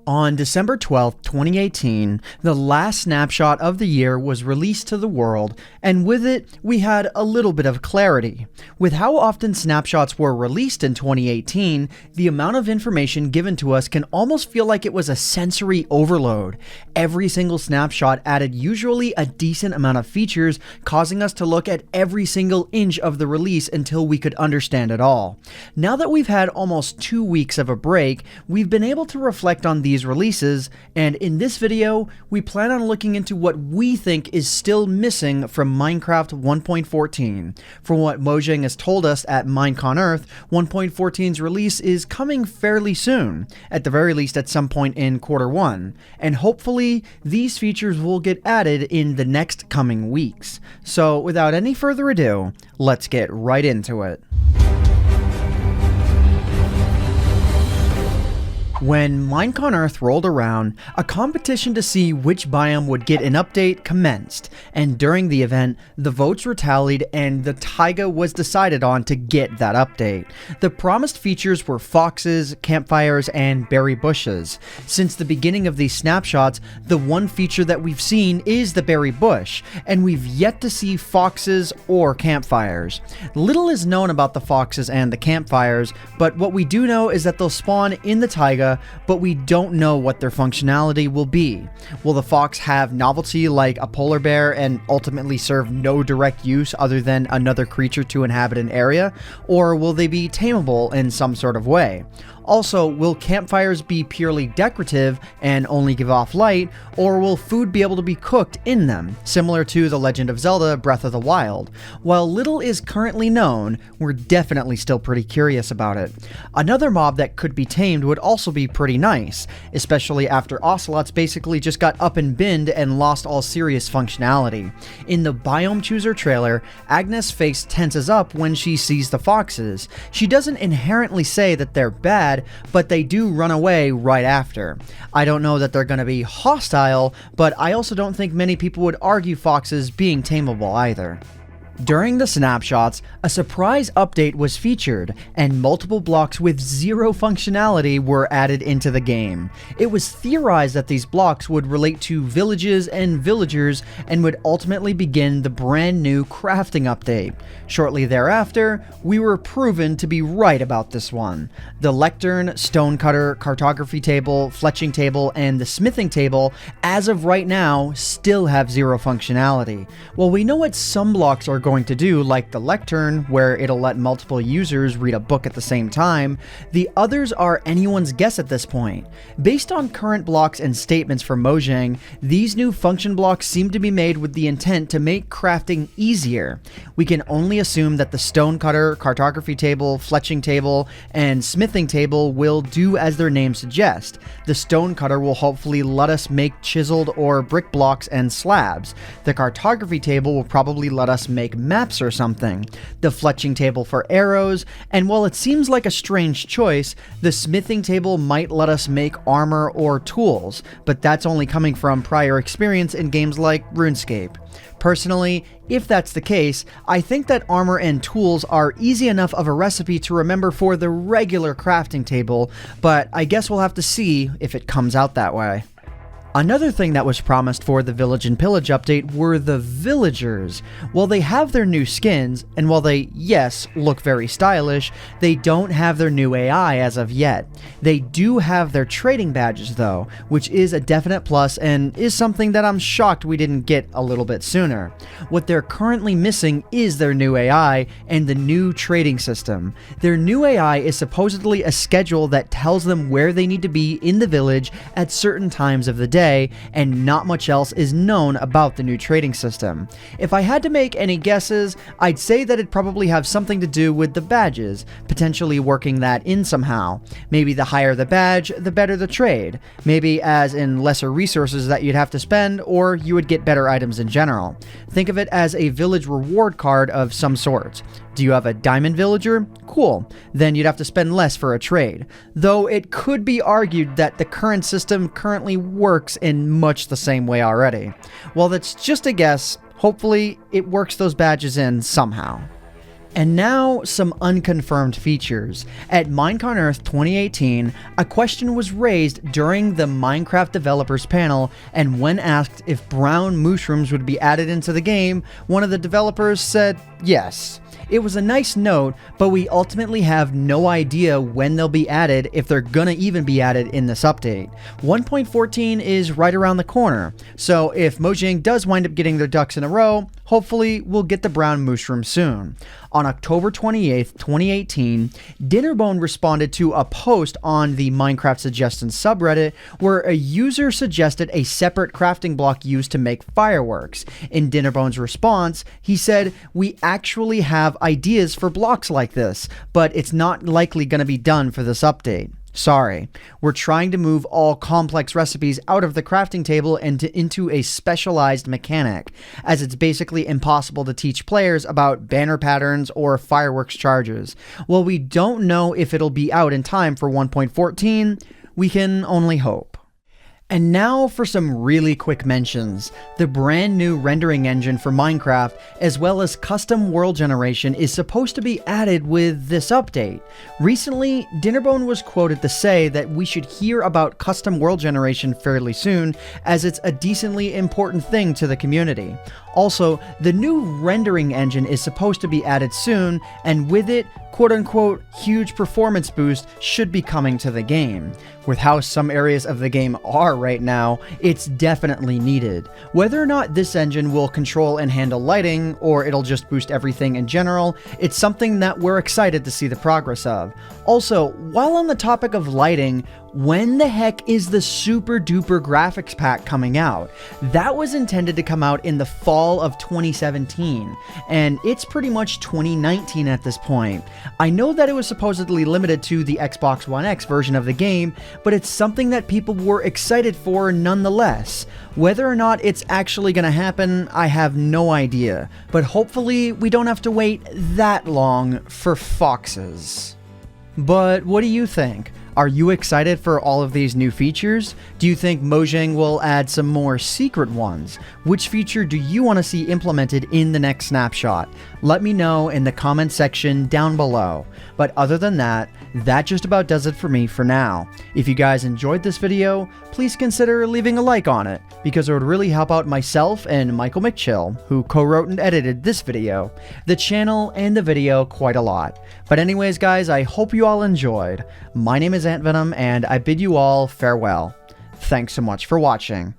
On December 12, 2018, the last snapshot of the year was released to the world, and with it, we had a little bit of clarity. With how often snapshots were released in 2018, the amount of information given to us can almost feel like it was a sensory overload. Every single snapshot added usually a decent amount of features, causing us to look at every single inch of the release until we could understand it all. Now that we've had almost 2 weeks of a break, we've been able to reflect on these releases, and in this video, we plan on looking into what we think is still missing from Minecraft 1.14. From what Mojang has told us at Minecon 1.14's release is coming fairly soon, at the very least at some point in Q1, and hopefully these features will get added in the next coming weeks. So without any further ado, let's get right into it. When Minecon rolled around, a competition to see which biome would get an update commenced, and during the event, the votes were tallied and the Taiga was decided on to get that update. The promised features were foxes, campfires, and berry bushes. Since the beginning of these snapshots, the one feature that we've seen is the berry bush, and we've yet to see foxes or campfires. Little is known about the foxes and the campfires, but what we do know is that they'll spawn in the Taiga, but we don't know what their functionality will be. Will the fox have novelty like a polar bear and ultimately serve no direct use other than another creature to inhabit an area, or will they be tameable in some sort of way? Also, will campfires be purely decorative and only give off light, or will food be able to be cooked in them, similar to The Legend of Zelda Breath of the Wild? While little is currently known, we're definitely still pretty curious about it. Another mob that could be tamed would also be pretty nice, especially after ocelots basically just got up and binned and lost all serious functionality. In the Biome Chooser trailer, Agnes' face tenses up when she sees the foxes. She doesn't inherently say that they're bad, but they do run away right after. I don't know that they're going to be hostile, but I also don't think many people would argue foxes being tameable either. During the snapshots, a surprise update was featured, and multiple blocks with zero functionality were added into the game. It was theorized that these blocks would relate to villages and villagers and would ultimately begin the brand new crafting update. Shortly thereafter, we were proven to be right about this one. The lectern, stonecutter, cartography table, fletching table, and the smithing table, as of right now, still have zero functionality. While we know what some blocks are going to do, like the lectern, where it'll let multiple users read a book at the same time, the others are anyone's guess at this point. Based on current blocks and statements from Mojang, these new function blocks seem to be made with the intent to make crafting easier. We can only assume that the stonecutter, cartography table, fletching table, and smithing table will do as their names suggest. The stonecutter will hopefully let us make chiseled or brick blocks and slabs. The cartography table will probably let us make maps or something. The fletching table for arrows, and while it seems like a strange choice, the smithing table might let us make armor or tools, but that's only coming from prior experience in games like RuneScape. Personally, if that's the case, I think that armor and tools are easy enough of a recipe to remember for the regular crafting table, but I guess we'll have to see if it comes out that way. Another thing that was promised for the Village and Pillage update were the villagers. While they have their new skins, and while they, yes, look very stylish, they don't have their new AI as of yet. They do have their trading badges though, which is a definite plus and is something that I'm shocked we didn't get a little bit sooner. What they're currently missing is their new AI and the new trading system. Their new AI is supposedly a schedule that tells them where they need to be in the village at certain times of the day, and not much else is known about the new trading system. If I had to make any guesses, I'd say that it'd probably have something to do with the badges, potentially working that in somehow. Maybe the higher the badge, the better the trade. Maybe as in lesser resources that you'd have to spend, or you would get better items in general. Think of it as a village reward card of some sort. Do you have a diamond villager? Cool. Then you'd have to spend less for a trade. Though it could be argued that the current system currently works in much the same way already. While that's just a guess, hopefully it works those badges in somehow. And now, some unconfirmed features. At Minecon Earth 2018, a question was raised during the Minecraft developers panel, and when asked if brown mushrooms would be added into the game, one of the developers said yes. It was a nice note, but we ultimately have no idea when they'll be added, if they're gonna even be added in this update. 1.14 is right around the corner, so if Mojang does wind up getting their ducks in a row, hopefully we'll get the brown mushroom soon. On October 28th, 2018, Dinnerbone responded to a post on the Minecraft Suggestions subreddit where a user suggested a separate crafting block used to make fireworks. In Dinnerbone's response, he said, "We actually have ideas for blocks like this, but it's not likely going to be done for this update. Sorry, we're trying to move all complex recipes out of the crafting table and into a specialized mechanic, as it's basically impossible to teach players about banner patterns or fireworks charges. While we don't know if it'll be out in time for 1.14, we can only hope." And now for some really quick mentions. The brand new rendering engine for Minecraft, as well as custom world generation, is supposed to be added with this update. Recently, Dinnerbone was quoted to say that we should hear about custom world generation fairly soon, as it's a decently important thing to the community. Also, the new rendering engine is supposed to be added soon, and with it, quote-unquote, huge performance boost should be coming to the game. With how some areas of the game are right now, it's definitely needed. Whether or not this engine will control and handle lighting, or it'll just boost everything in general, it's something that we're excited to see the progress of. Also, while on the topic of lighting, when the heck is the super duper graphics pack coming out? That was intended to come out in the fall of 2017, and it's pretty much 2019 at this point. I know that it was supposedly limited to the Xbox One X version of the game, but it's something that people were excited for nonetheless. Whether or not it's actually gonna happen, I have no idea, but hopefully we don't have to wait that long for foxes. But what do you think? Are you excited for all of these new features? Do you think Mojang will add some more secret ones? Which feature do you want to see implemented in the next snapshot? Let me know in the comment section down below. But other than that, that just about does it for me for now. If you guys enjoyed this video, please consider leaving a like on it, because it would really help out myself and Michaelmcchill, who co-wrote and edited this video, the channel and the video quite a lot. But anyways guys, I hope you all enjoyed. My name is AntVenom, and I bid you all farewell. Thanks so much for watching.